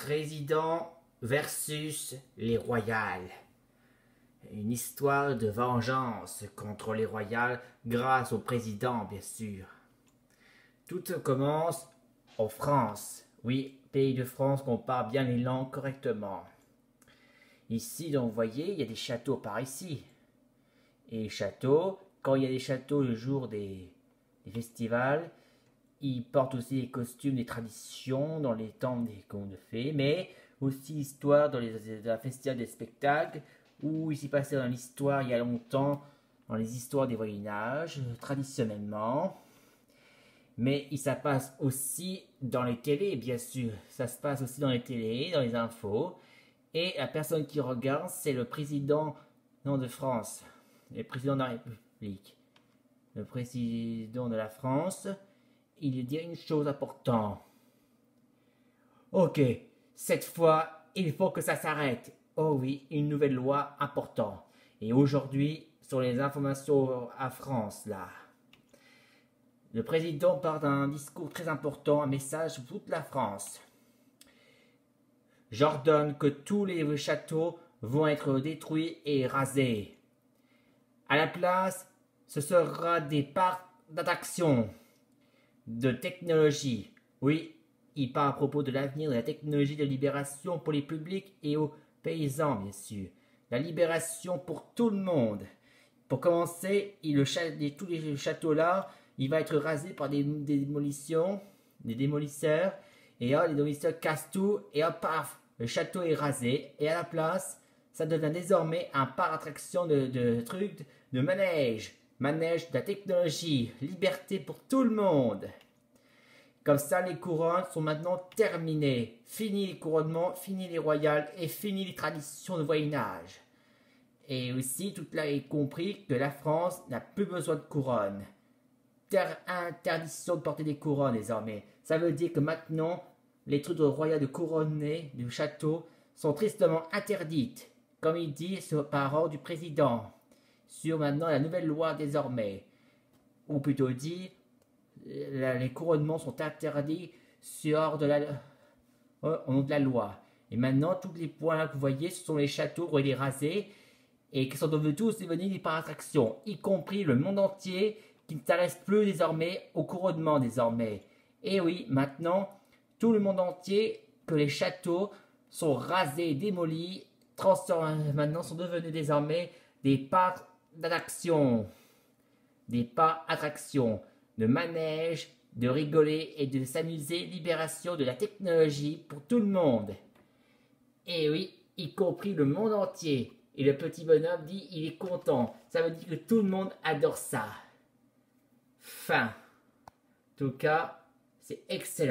Président versus les royales. Une histoire de vengeance contre les royales grâce au président, bien sûr. Tout commence en France. Oui, pays de France qu'on parle bien les langues correctement. Ici, donc, vous voyez, il y a des châteaux par ici. Et les châteaux, quand il y a des châteaux le jour des festivals, ils portent aussi des costumes, des traditions dans les temples des contes de fées, mais aussi l'histoire dans la festival des spectacles, où il s'est passé dans l'histoire il y a longtemps, dans les histoires des Moyen-Âge, traditionnellement. Mais ça passe aussi dans les télés, bien sûr. Ça se passe aussi dans les télés, dans les infos. Et la personne qui regarde, c'est le président de France, le président de la République. Le président de la France, il dit une chose importante. Ok, cette fois, il faut que ça s'arrête. Oh oui, une nouvelle loi importante. Et aujourd'hui, sur les informations à France, là, le président part d'un discours très important, un message pour toute la France. J'ordonne que tous les châteaux vont être détruits et rasés. À la place, ce sera des parcs d'attraction, de technologie. Oui, il parle à propos de l'avenir de la technologie de libération pour les publics et aux paysans, bien sûr. La libération pour tout le monde. Pour commencer, tous les châteaux-là, il va être rasé par des démolitions, des démolisseurs. Et là, les démolisseurs cassent tout et hop, paf, le château est rasé. Et à la place, ça devient désormais un parc d'attraction de trucs, de manège. Manège de la technologie, liberté pour tout le monde. Comme ça, les couronnes sont maintenant terminées. Fini les couronnements, fini les royales et fini les traditions de Moyen-Âge. Et aussi, tout là est compris que la France n'a plus besoin de couronne. Interdiction de porter des couronnes désormais. Ça veut dire que maintenant, les trucs de royales de couronner du château sont tristement interdites. Comme il dit par ordre du président. Sur maintenant la nouvelle loi désormais. Ou plutôt dit, les couronnements sont interdits au nom de la loi. Et maintenant, tous les points là que vous voyez, ce sont les châteaux qui ont été rasés et qui sont devenus tous devenus des parcs d'attraction, y compris le monde entier qui ne s'intéresse plus désormais au couronnement désormais. Et oui, maintenant, tout le monde entier, que les châteaux sont rasés, démolis, maintenant sont devenus désormais des parcs d'attraction, des parcs d'attraction, de manège, de rigoler et de s'amuser, libération de la technologie pour tout le monde. Et oui, y compris le monde entier. Et le petit bonhomme dit il est content. Ça veut dire que tout le monde adore ça. Fin. En tout cas, c'est excellent.